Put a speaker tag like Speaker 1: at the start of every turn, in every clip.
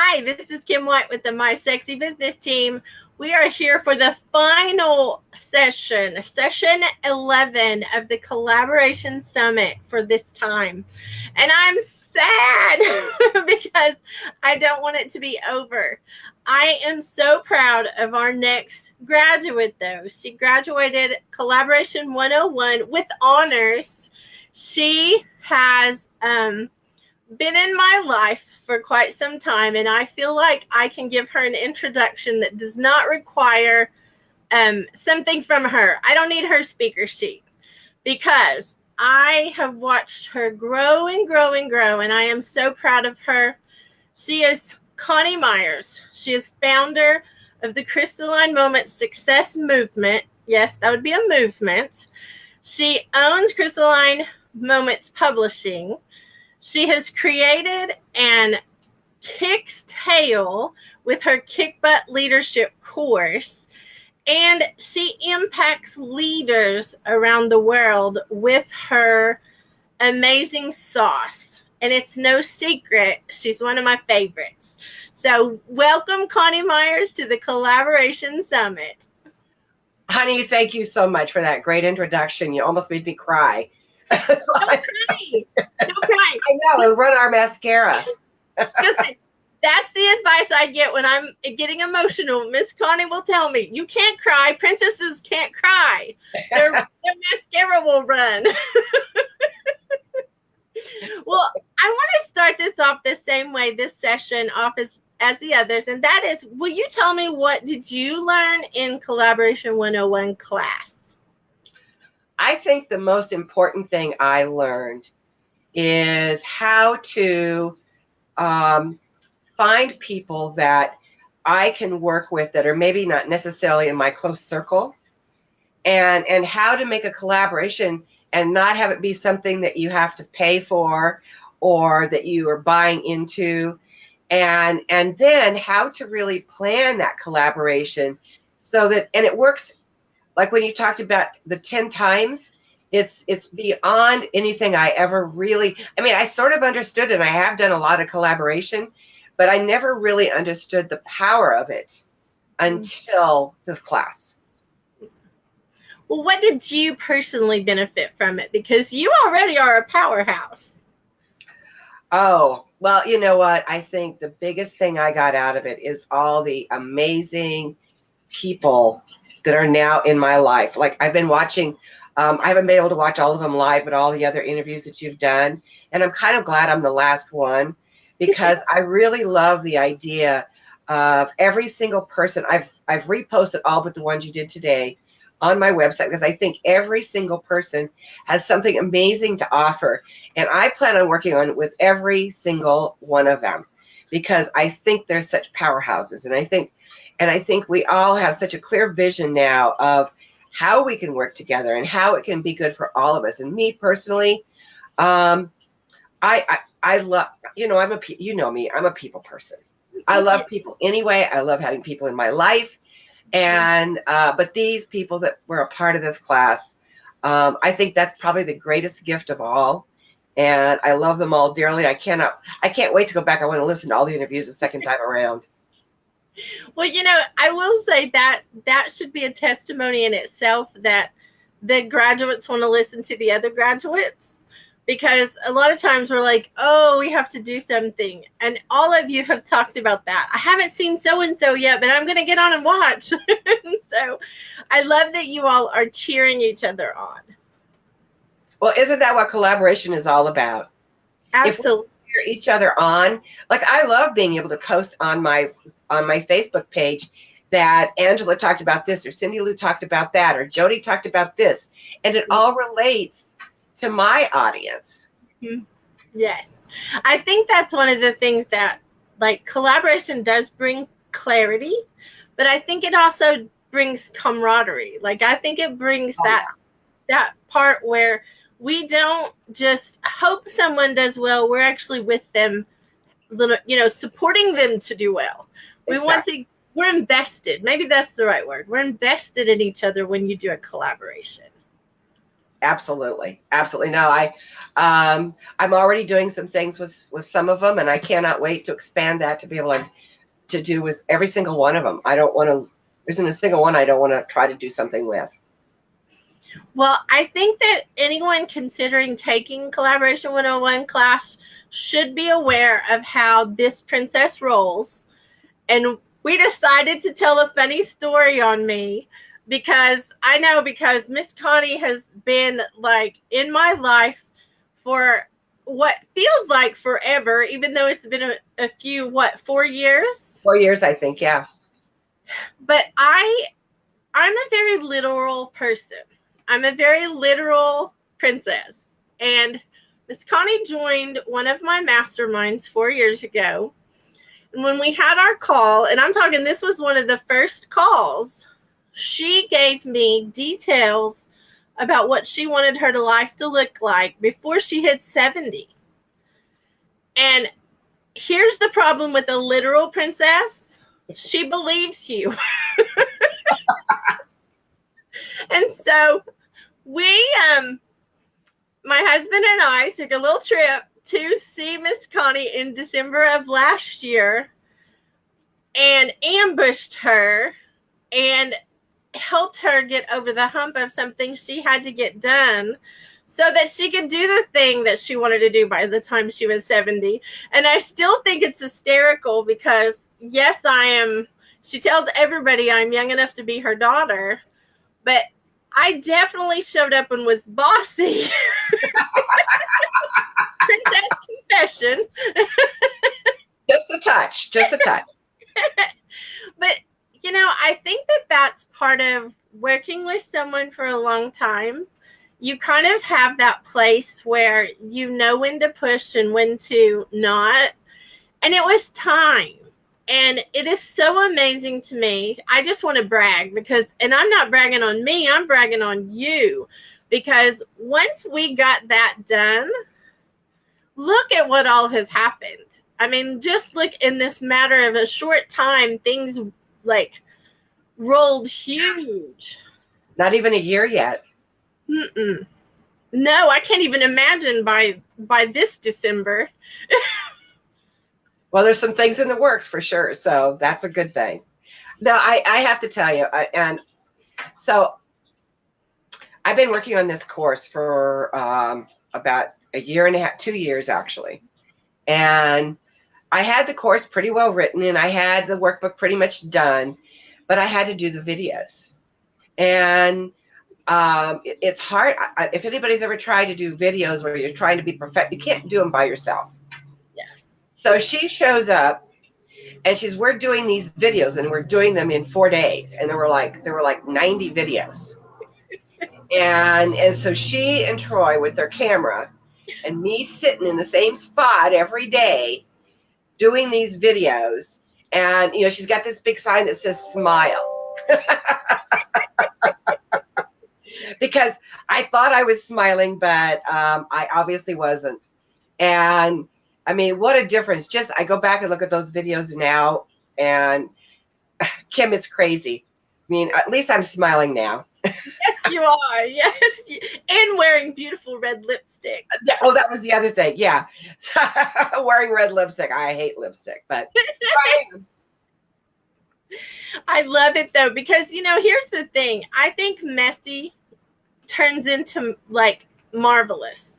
Speaker 1: Hi, this is Kim White with the My Sexy Business team. We are here for the final session 11 of the Collaboration Summit for this time. And I'm sad because I don't want it to be over. I am so proud of our next graduate, though. She graduated Collaboration 101 with honors. She has been in my life for quite some time, and I feel like I can give her an introduction that does not require something from her. I don't need her speaker sheet because I have watched her grow and grow and grow, and I am so proud of her. She is Coni Meyers. She is founder of the Crystalline Moments Success Movement. Yes, that would be a movement. She owns Crystalline Moments Publishing. She has created and kicks tail with her Kick Butt Leadership course, and she impacts leaders around the world with her amazing sauce. And it's no secret, she's one of my favorites. So welcome, Coni Meyers, to the Collaboration Summit.
Speaker 2: Honey, thank you so much for that great introduction. You almost made me cry.
Speaker 1: Don't cry. Don't cry.
Speaker 2: I know, and run our mascara.
Speaker 1: Listen, that's the advice I get when I'm getting emotional. Miss Coni will tell me, you can't cry. Princesses can't cry. Their mascara will run. Well, I want to start this off the same way, this session off as the others, and that is, will you tell me what did you learn in Collaboration 101 class?
Speaker 2: I think the most important thing I learned is how to find people that I can work with that are maybe not necessarily in my close circle, and how to make a collaboration and not have it be something that you have to pay for or that you are buying into, and then how to really plan that collaboration so that, and it works. Like when you talked about the 10 times, it's beyond anything I ever really, I mean, I sort of understood, and I have done a lot of collaboration, but I never really understood the power of it until this class.
Speaker 1: Well, what did you personally benefit from it? Because you already are a powerhouse.
Speaker 2: Oh, well, you know what? I think the biggest thing I got out of it is all the amazing people that are now in my life. Like I've been watching, I haven't been able to watch all of them live, but all the other interviews that you've done. And I'm kind of glad I'm the last one because I really love the idea of every single person. I've reposted all but the ones you did today on my website because I think every single person has something amazing to offer. And I plan on working on it with every single one of them because I think they're such powerhouses. And I think we all have such a clear vision now of how we can work together and how it can be good for all of us. And me personally, I love, you know me, I'm a people person. I love people anyway. I love having people in my life. And, but these people that were a part of this class, I think that's probably the greatest gift of all. And I love them all dearly. I can't wait to go back. I want to listen to all the interviews a second time around.
Speaker 1: Well, I will say that should be a testimony in itself that the graduates want to listen to the other graduates, because a lot of times we're like, oh, we have to do something. And all of you have talked about that. I haven't seen so-and-so yet, but I'm going to get on and watch. So I love that you all are cheering each other on.
Speaker 2: Well, isn't that what collaboration is all about?
Speaker 1: Absolutely.
Speaker 2: If we cheer each other on, like I love being able to post on my Facebook page that Angela talked about this, or Cindy Lou talked about that, or Jody talked about this, and it all relates to my audience.
Speaker 1: Mm-hmm. Yes. I think that's one of the things that, like, collaboration does bring clarity, but I think it also brings camaraderie. Like, I think it brings that part where we don't just hope someone does well. We're actually with them, supporting them to do well.
Speaker 2: Exactly.
Speaker 1: We're invested. Maybe that's the right word. We're invested in each other when you do a collaboration.
Speaker 2: Absolutely. Absolutely. No, I'm already doing some things with some of them, and I cannot wait to expand that to be able to do with every single one of them. I don't want to, there isn't a single one I don't want to try to do something with.
Speaker 1: Well, I think that anyone considering taking Collaboration 101 class should be aware of how this princess rolls. And we decided to tell a funny story on me because I know, because Miss Connie has been like in my life for what feels like forever, even though it's been a few, 4 years?
Speaker 2: 4 years, I think. Yeah.
Speaker 1: But I'm a very literal person. I'm a very literal princess. And Miss Connie joined one of my masterminds 4 years ago. And when we had our call, and I'm talking, this was one of the first calls, she gave me details about what she wanted her life to look like before she hit 70. And here's the problem with a literal princess: she believes you. And so we, my husband and I took a little trip to see Miss Connie in December of last year and ambushed her and helped her get over the hump of something she had to get done so that she could do the thing that she wanted to do by the time she was 70. And I still think it's hysterical because, yes, she tells everybody I'm young enough to be her daughter, but I definitely showed up and was bossy. Princess confession.
Speaker 2: Just a touch. Just a touch.
Speaker 1: But, I think that that's part of working with someone for a long time. You kind of have that place where you know when to push and when to not. And it was time. And it is so amazing to me. I just want to brag and I'm not bragging on me, I'm bragging on you. Because once we got that done, look at what all has happened. I mean, just look, in this matter of a short time, things like rolled huge.
Speaker 2: Not even a year yet.
Speaker 1: Mm-mm. No, I can't even imagine by this December.
Speaker 2: Well, there's some things in the works for sure, so that's a good thing. Now, I have to tell you, and so I've been working on this course for about a year and a half, 2 years actually, and I had the course pretty well written, and I had the workbook pretty much done, but I had to do the videos, and it's hard. If anybody's ever tried to do videos where you're trying to be perfect, you can't do them by yourself. So she shows up and we're doing these videos, and we're doing them in 4 days. And there were like 90 videos. And so she and Troy with their camera and me sitting in the same spot every day doing these videos. And, she's got this big sign that says smile. Because I thought I was smiling, but I obviously wasn't. And I mean, what a difference. Just, I go back and look at those videos now, and Kim, it's crazy. I mean, at least I'm smiling now.
Speaker 1: Yes, you are. Yes. And wearing beautiful red lipstick.
Speaker 2: Oh, that was the other thing. Yeah. Wearing red lipstick. I hate lipstick, but
Speaker 1: I love it though, because, here's the thing. I think messy turns into like marvelous.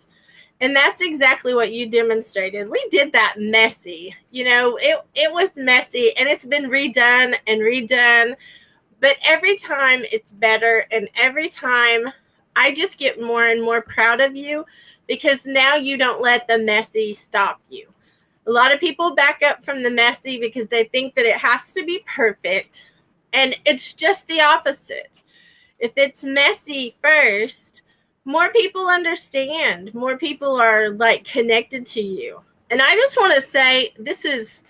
Speaker 1: And that's exactly what you demonstrated. We did that messy. It was messy, and it's been redone and redone. But every time it's better, and every time I just get more and more proud of you, because now you don't let the messy stop you. A lot of people back up from the messy because they think that it has to be perfect. And it's just the opposite. If it's messy first, more people understand. More people are like connected to you. And I just want to say, this is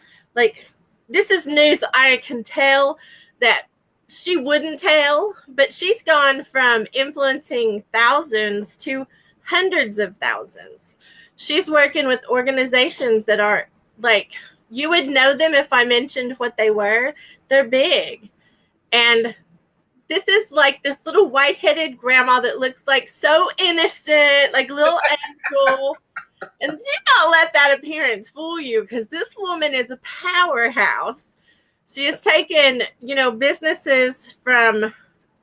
Speaker 1: news I can tell that she wouldn't tell, but she's gone from influencing thousands to hundreds of thousands. She's working with organizations that are like, you would know them if I mentioned what they were. They're big. And this is like this little white-headed grandma that looks like so innocent, like little angel. And do not let that appearance fool you, because this woman is a powerhouse. She has taken, businesses from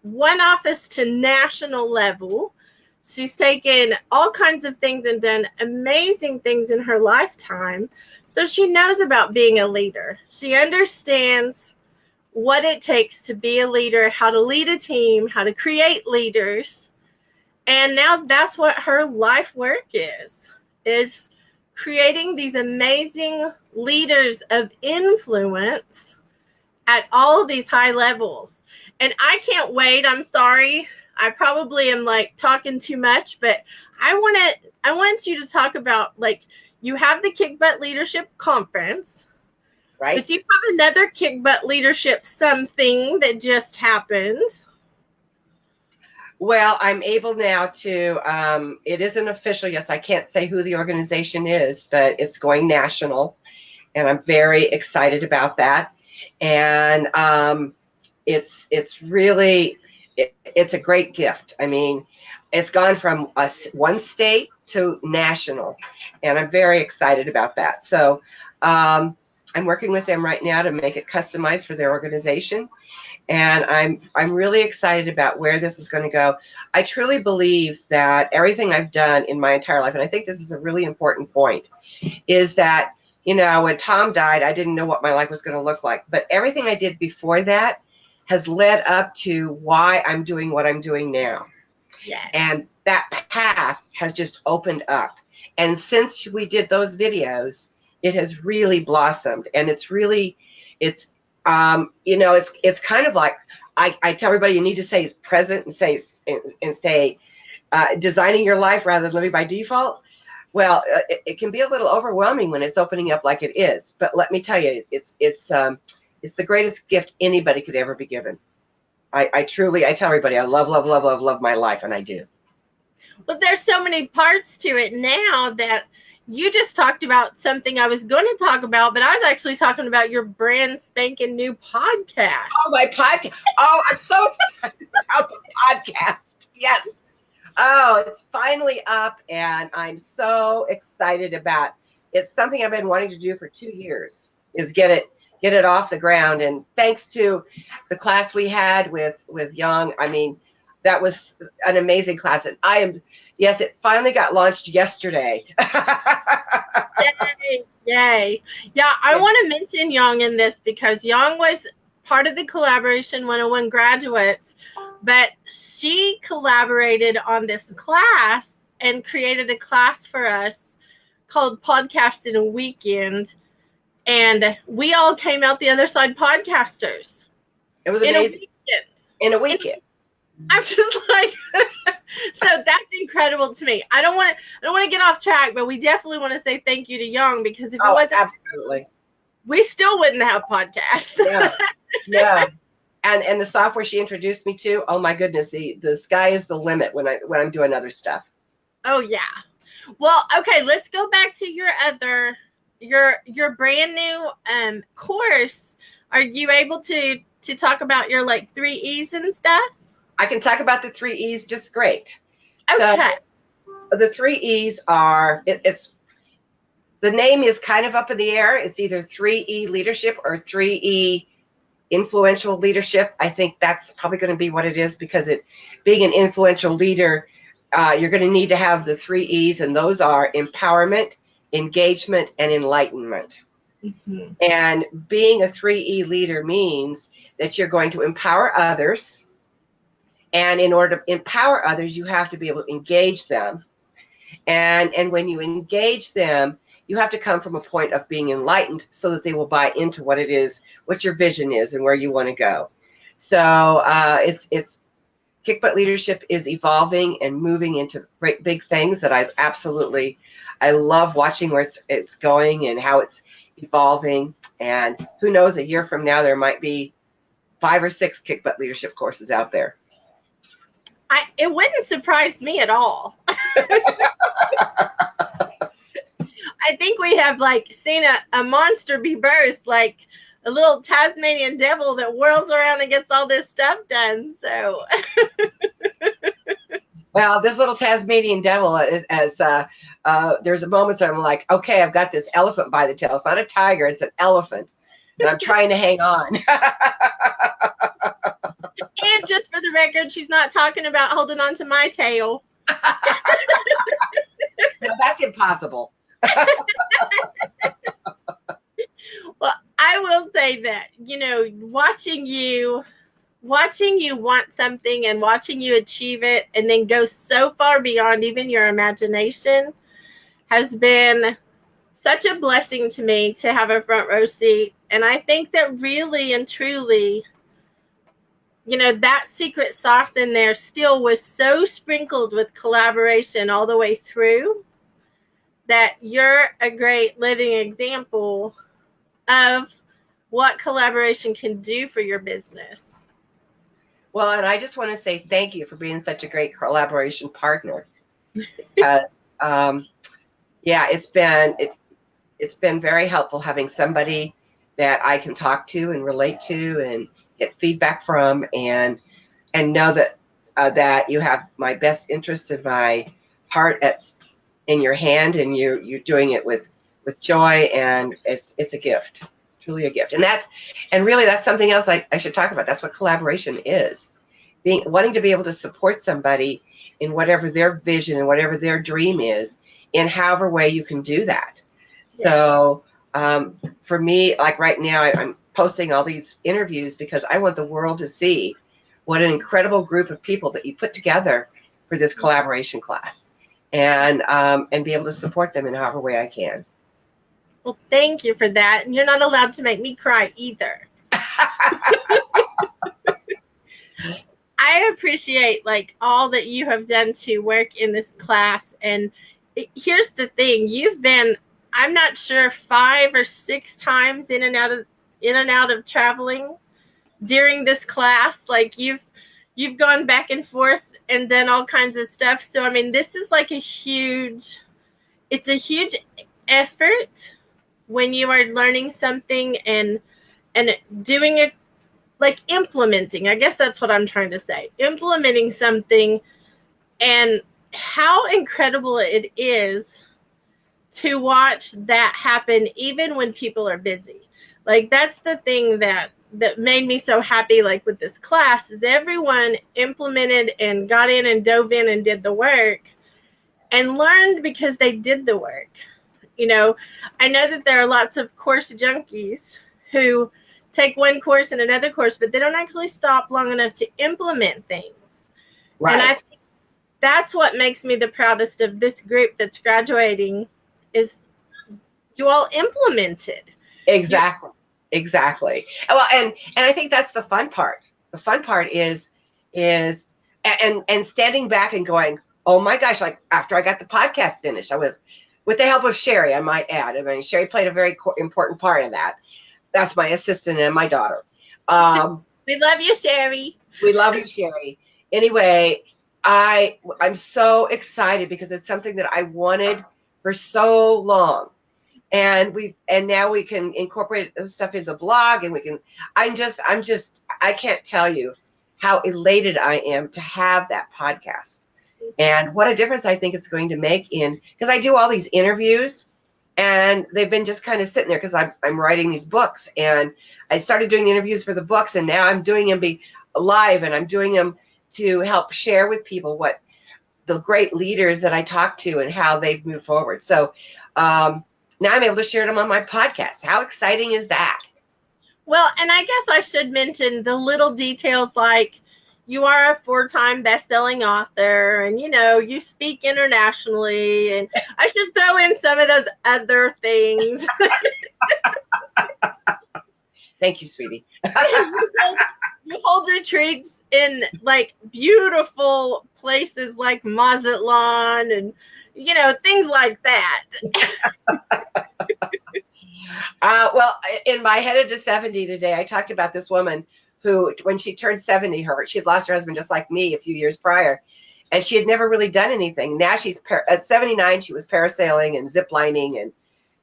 Speaker 1: one office to national level. She's taken all kinds of things and done amazing things in her lifetime. So she knows about being a leader. She understands what it takes to be a leader, how to lead a team, how to create leaders. And now that's what her life work is creating these amazing leaders of influence at all of these high levels. And I can't wait. I'm sorry. I probably am like talking too much, but I want you to talk about, like, you have the Kick Butt Leadership Conference,
Speaker 2: right?
Speaker 1: But you have another Kick Butt Leadership something that just happened.
Speaker 2: Well, I'm able now to, it isn't official. Yes, I can't say who the organization is, but it's going national. And I'm very excited about that. And it's really, it's a great gift. I mean, it's gone from one state to national. And I'm very excited about that. So I'm working with them right now to make it customized for their organization. And I'm really excited about where this is going to go. I truly believe that everything I've done in my entire life, and I think this is a really important point, is that, when Tom died, I didn't know what my life was going to look like. But everything I did before that has led up to why I'm doing what I'm doing now.
Speaker 1: Yes.
Speaker 2: And that path has just opened up. And since we did those videos, it has really blossomed. And it's really, it's kind of like, I tell everybody, you need to say present and say designing your life rather than living by default. Well, it can be a little overwhelming when it's opening up like it is. But let me tell you, it's the greatest gift anybody could ever be given. I tell everybody, I love, love, love, love, love my life, and I do.
Speaker 1: Well, there's so many parts to it now that you just talked about something I was going to talk about, but I was actually talking about your brand spanking new podcast.
Speaker 2: Oh, my podcast. Oh, I'm so excited about the podcast. Yes. Oh, it's finally up, and I'm so excited about it. It's something I've been wanting to do for 2 years, is get it off the ground. And thanks to the class we had with Young, I mean, that was an amazing class. And yes, it finally got launched yesterday.
Speaker 1: Yay. Yeah, I want to mention Young in this because Young was part of the Collaboration 101 graduates, but she collaborated on this class and created a class for us called Podcast in a Weekend. And we all came out the other side podcasters.
Speaker 2: It was amazing. In a weekend.
Speaker 1: I'm just like, so that's incredible to me. I don't want to get off track, but we definitely want to say thank you to Young, because if it wasn't,
Speaker 2: absolutely,
Speaker 1: we still wouldn't have podcasts.
Speaker 2: Yeah. And the software she introduced me to, oh my goodness, the sky is the limit when I'm doing other stuff.
Speaker 1: Oh yeah. Well, okay, let's go back to your brand new course. Are you able to talk about your 3 E's and stuff?
Speaker 2: I can talk about the 3 E's just great.
Speaker 1: Okay.
Speaker 2: So the 3 E's are, the name is kind of up in the air. It's either 3E leadership or 3E influential leadership. I think that's probably going to be what it is, because being an influential leader, you're going to need to have the 3 E's, and those are empowerment, engagement, and enlightenment. Mm-hmm. And being a 3E leader means that you're going to empower others. And in order to empower others, you have to be able to engage them. And when you engage them, you have to come from a point of being enlightened so that they will buy into what it is, what your vision is, and where you want to go. So it's Kick Butt Leadership is evolving and moving into great big things that I love watching where it's going and how it's evolving. And who knows, a year from now, there might be 5 or 6 Kick Butt Leadership courses out there.
Speaker 1: It wouldn't surprise me at all. I think we have seen a monster be birthed. a little Tasmanian devil that whirls around and gets all this stuff done. So,
Speaker 2: well, this little Tasmanian devil is as there's a moment where I'm like, okay, I've got this elephant by the tail. It's not a tiger, it's an elephant, and I'm trying to hang on.
Speaker 1: And just for the record, she's not talking about holding on to my tail.
Speaker 2: No, that's impossible.
Speaker 1: Well, I will say that, watching you want something and watching you achieve it and then go so far beyond even your imagination has been such a blessing to me to have a front row seat. And I think that really and truly, that secret sauce in there still was so sprinkled with collaboration all the way through that you're a great living example of what collaboration can do for your business.
Speaker 2: Well, and I just want to say thank you for being such a great collaboration partner. Yeah, it's been very helpful having somebody that I can talk to and relate to and get feedback from, and know that that you have my best interest in my heart in your hand, and you're doing it with joy, and it's a gift. It's truly a gift, and really that's something else I should talk about. That's what collaboration is: wanting to be able to support somebody in whatever their vision and whatever their dream is, in however way you can do that. Yeah. So for me, like right now, I'm posting all these interviews because I want the world to see what an incredible group of people that you put together for this collaboration class, and be able to support them in however way I can.
Speaker 1: Well, thank you for that. And you're not allowed to make me cry either. I appreciate all that you have done to work in this class. And here's the thing. You've been, I'm not sure, 5 or 6 times in and out of traveling during this class. You've gone back and forth and done all kinds of stuff. So, I mean, this is it's a huge effort when you are learning something and doing it, implementing. I guess that's what I'm trying to say. Implementing something, and how incredible it is to watch that happen even when people are busy. That's the thing that made me so happy, with this class, is everyone implemented and got in and dove in and did the work and learned because they did the work. I know that there are lots of course junkies who take one course and another course, but they don't actually stop long enough to implement things. Right. And I think that's what makes me the proudest of this group that's graduating, is you all implemented.
Speaker 2: Exactly. Well, and I think that's the fun part. The fun part is standing back and going, oh my gosh, after I got the podcast finished, I was, with the help of Sherry, I might add. I mean, Sherry played a very important part in that. That's my assistant and my daughter.
Speaker 1: We love you, Sherry.
Speaker 2: We love you, Sherry. Anyway, I'm so excited because it's something that I wanted for so long. And now we can incorporate this stuff into the blog, and I can't tell you how elated I am to have that podcast, and what a difference I think it's going to make because I do all these interviews, and they've been just kind of sitting there because I'm writing these books, and I started doing interviews for the books, and now I'm doing them live, and I'm doing them to help share with people what the great leaders that I talk to and how they've moved forward. So, now I'm able to share them on my podcast. How exciting is that?
Speaker 1: Well, and I guess I should mention the little details, like you are a 4-time best-selling author, and, you speak internationally, and I should throw in some of those other things.
Speaker 2: Thank you, sweetie.
Speaker 1: You hold retreats in, beautiful places like Mazatlan and, things like that.
Speaker 2: Well, in my Headed to 70 today, I talked about this woman who, when she turned 70, she had lost her husband just like me a few years prior, and she had never really done anything. Now she's at 79, she was parasailing and ziplining,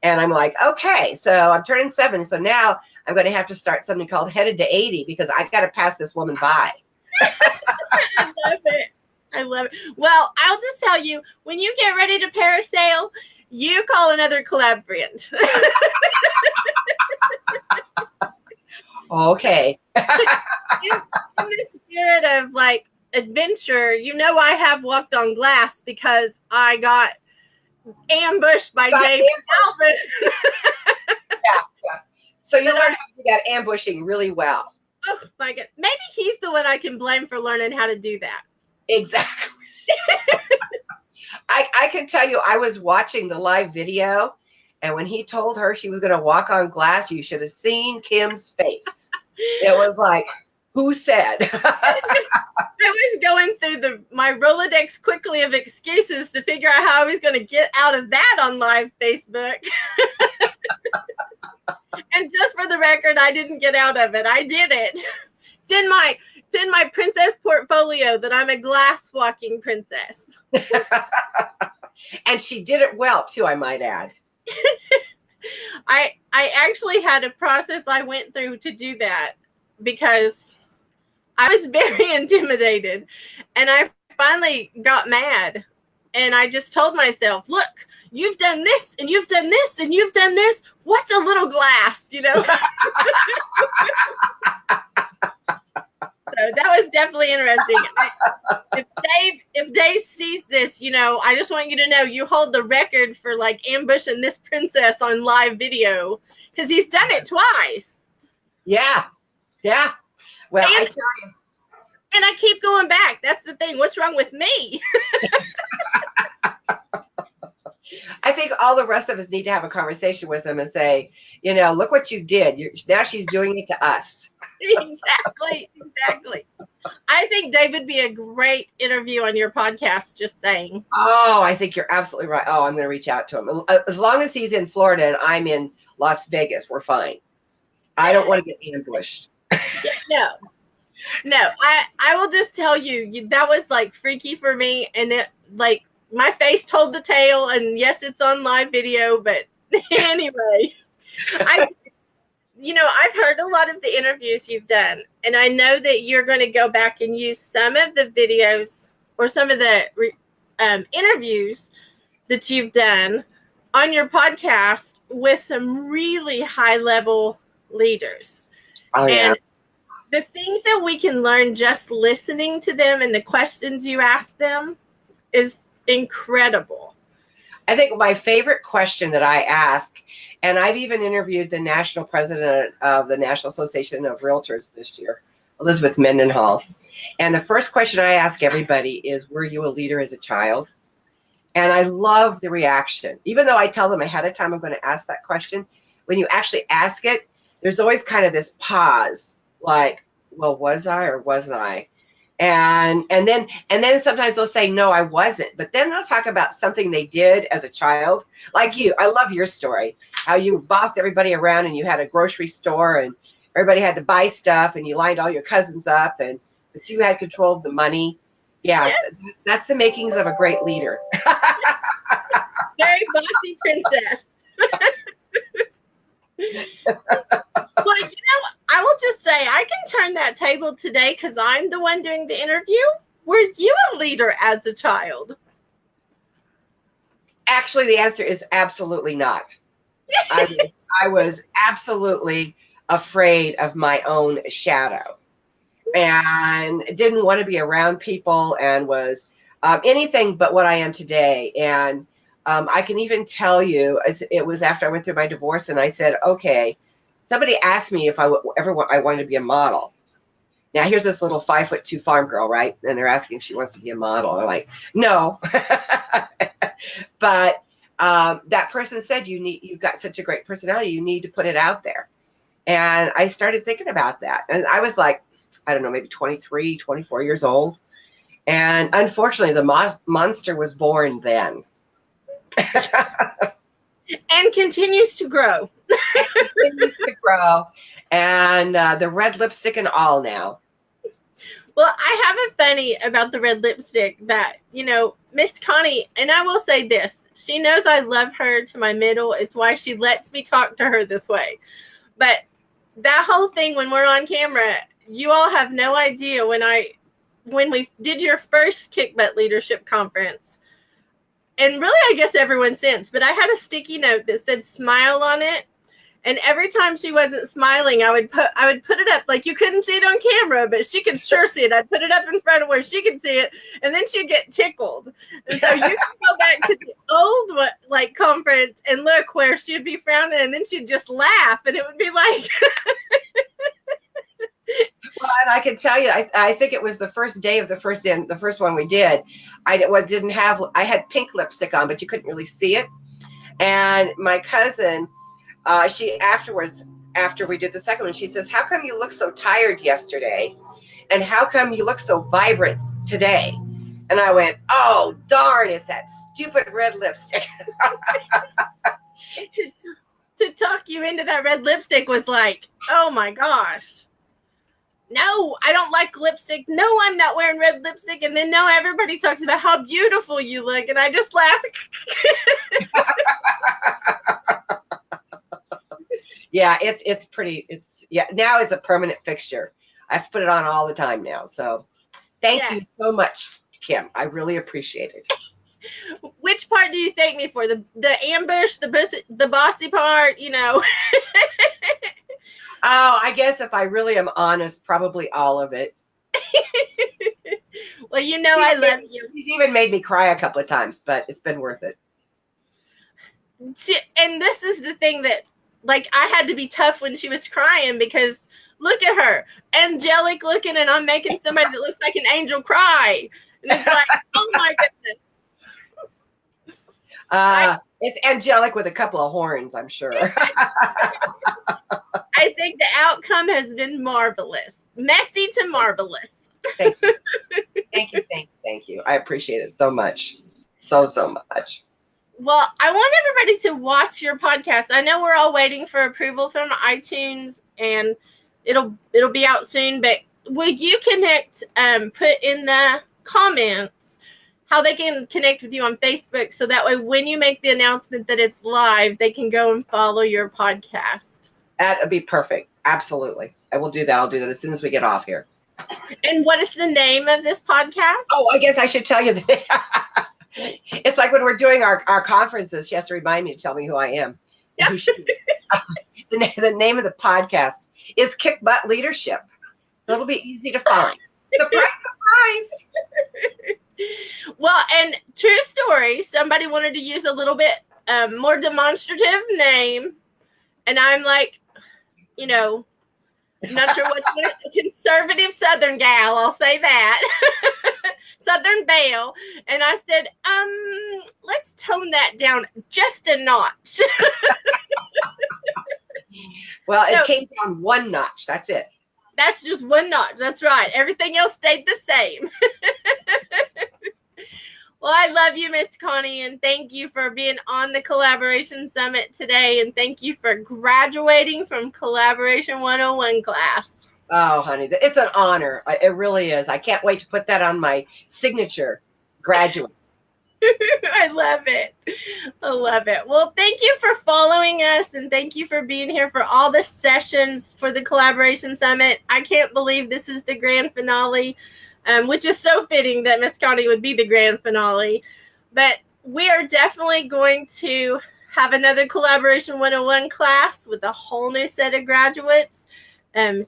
Speaker 2: and I'm like, okay, so I'm turning 70, so now I'm going to have to start something called Headed to 80 because I got to pass this woman by.
Speaker 1: I love it. I love it. Well, I'll just tell you, when you get ready to parasail, you call another collab friend.
Speaker 2: Okay.
Speaker 1: in the spirit of like adventure, you know, I have walked on glass because I got ambushed by Dave Alvin.
Speaker 2: Yeah. So you learned how to do that ambushing really well.
Speaker 1: Oh my God. Maybe he's the one I can blame for learning how to do that.
Speaker 2: Exactly. I can tell you, I was watching the live video, and when he told her she was going to walk on glass, you should have seen Kim's face. It was like, who said?
Speaker 1: I was going through my Rolodex quickly of excuses to figure out how I was going to get out of that on live Facebook. And just for the record, I didn't get out of it. I did it. It's in my princess portfolio that I'm a glass walking princess.
Speaker 2: And she did it well too, I might add.
Speaker 1: I actually had a process I went through to do that because I was very intimidated, and I finally got mad, and I just told myself, look, you've done this and you've done this and you've done this. What's a little glass, you know? So that was definitely interesting. If Dave sees this, you know, I just want you to know you hold the record for like ambushing this princess on live video because he's done it twice.
Speaker 2: Yeah. Well, I tell you.
Speaker 1: And I keep going back. That's the thing. What's wrong with me?
Speaker 2: I think all the rest of us need to have a conversation with him and say, you know, look what you did. Now she's doing it to us.
Speaker 1: Exactly. I think Dave would be a great interview on your podcast, just saying.
Speaker 2: Oh, I think you're absolutely right. Oh, I'm going to reach out to him. As long as he's in Florida and I'm in Las Vegas, we're fine. I don't want to get ambushed.
Speaker 1: No, I will just tell you, that was like freaky for me. And it like my face told the tale, and yes, it's on live video, but anyway, I've heard a lot of the interviews you've done, and I know that you're going to go back and use some of the videos or some of the interviews that you've done on your podcast with some really high level leaders.
Speaker 2: Oh, yeah.
Speaker 1: And the things that we can learn just listening to them and the questions you ask them is incredible.
Speaker 2: I think my favorite question that I ask, and I've even interviewed the national president of the National Association of Realtors this year, Elizabeth Mendenhall. And the first question I ask everybody is, were you a leader as a child? And I love the reaction. Even though I tell them ahead of time I'm going to ask that question, when you actually ask it, there's always kind of this pause, like, well, was I or wasn't I? And then sometimes they'll say, no, I wasn't. But then they'll talk about something they did as a child. Like you, I love your story, how you bossed everybody around and you had a grocery store and everybody had to buy stuff and you lined all your cousins up, but you had control of the money. Yeah, that's the makings of a great leader.
Speaker 1: Very bossy princess. Well, I will just say I can turn that table today because I'm the one doing the interview. Were you a leader as a child?
Speaker 2: Actually, the answer is absolutely not. I was absolutely afraid of my own shadow and didn't want to be around people and was anything but what I am today. And I can even tell you, it was after I went through my divorce and I said, okay, somebody asked me if I wanted to be a model. Now here's this little 5'2" farm girl, right? And they're asking if she wants to be a model. They're like, no. But that person said, you've got such a great personality. You need to put it out there. And I started thinking about that. And I was like, I don't know, maybe 23, 24 years old. And unfortunately, the monster was born then.
Speaker 1: And continues to grow.
Speaker 2: And the red lipstick and all now.
Speaker 1: Well, I have a funny about the red lipstick that, Miss Coni, and I will say this, she knows I love her to my middle. It's why she lets me talk to her this way. But that whole thing when we're on camera, you all have no idea when we did your first Kick Butt Leadership Conference. And really, I guess everyone since, but I had a sticky note that said smile on it. And every time she wasn't smiling, I would put it up, like you couldn't see it on camera, but she could sure see it. I'd put it up in front of where she could see it, and then she'd get tickled. And so you can go back to the old like conference and look where she'd be frowning, and then she'd just laugh, and it would be like.
Speaker 2: Well, and I can tell you, I think it was the first day of the first one we did. I had pink lipstick on, but you couldn't really see it. And my cousin, she afterwards, after we did the second one, she says, "How come you look so tired yesterday? And how come you look so vibrant today?" And I went, "Oh, darn, it's that stupid red lipstick."
Speaker 1: To talk you into that red lipstick was like, oh my gosh. No, I don't like lipstick. No, I'm not wearing red lipstick. And then now everybody talks about how beautiful you look. And I just laugh.
Speaker 2: Yeah, it's pretty. Now it's a permanent fixture. I have to put it on all the time now. So thank you so much, Kim. I really appreciate it.
Speaker 1: Which part do you thank me for? The ambush, the bossy part, you know?
Speaker 2: Oh, I guess if I really am honest, probably all of it.
Speaker 1: Well, you know I love you.
Speaker 2: He's even made me cry a couple of times, but it's been worth it.
Speaker 1: And this is the thing that, like, I had to be tough when she was crying because look at her, angelic looking, and I'm making somebody that looks like an angel cry. And it's like, oh my goodness.
Speaker 2: It's angelic with a couple of horns, I'm sure.
Speaker 1: I think the outcome has been marvelous. Messy to marvelous.
Speaker 2: Thank you. Thank you. I appreciate it so much. So much.
Speaker 1: Well, I want everybody to watch your podcast. I know we're all waiting for approval from iTunes, and it'll be out soon, but would you connect, put in the comments how they can connect with you on Facebook, so that way when you make the announcement that it's live, they can go and follow your podcast?
Speaker 2: That would be perfect. Absolutely. I will do that. I'll do that as soon as we get off here.
Speaker 1: And what is the name of this podcast?
Speaker 2: Oh, I guess I should tell you that. It's like when we're doing our conferences, she has to remind me to tell me who I am.
Speaker 1: Yeah.
Speaker 2: The name of the podcast is Kick Butt Leadership. So it'll be easy to find. Surprise.
Speaker 1: Well, and true story, somebody wanted to use a little bit more demonstrative name, and I'm like, you know, not sure what conservative Southern gal, I'll say that. Southern Belle. And I said, let's tone that down just a notch.
Speaker 2: Well, it came down one notch. That's it.
Speaker 1: That's just one notch. That's right. Everything else stayed the same. Well, I love you, Miss Coni, and thank you for being on the Collaboration Summit today, and thank you for graduating from Collaboration 101 class.
Speaker 2: Oh, honey, it's an honor. It really is. I can't wait to put that on my signature graduate.
Speaker 1: I love it. I love it. Well, thank you for following us, and thank you for being here for all the sessions for the Collaboration Summit. I can't believe this is the grand finale, which is so fitting that Miss Coni would be the grand finale. But we are definitely going to have another Collaboration 101 class with a whole new set of graduates.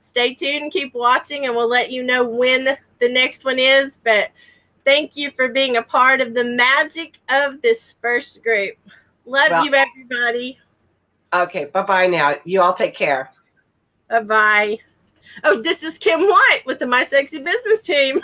Speaker 1: Stay tuned, keep watching, and we'll let you know when the next one is. But thank you for being a part of the magic of this first group. Love you, everybody.
Speaker 2: Okay, bye-bye now. You all take care.
Speaker 1: Bye-bye. Oh, this is Kim White with the My Sexy Business Team.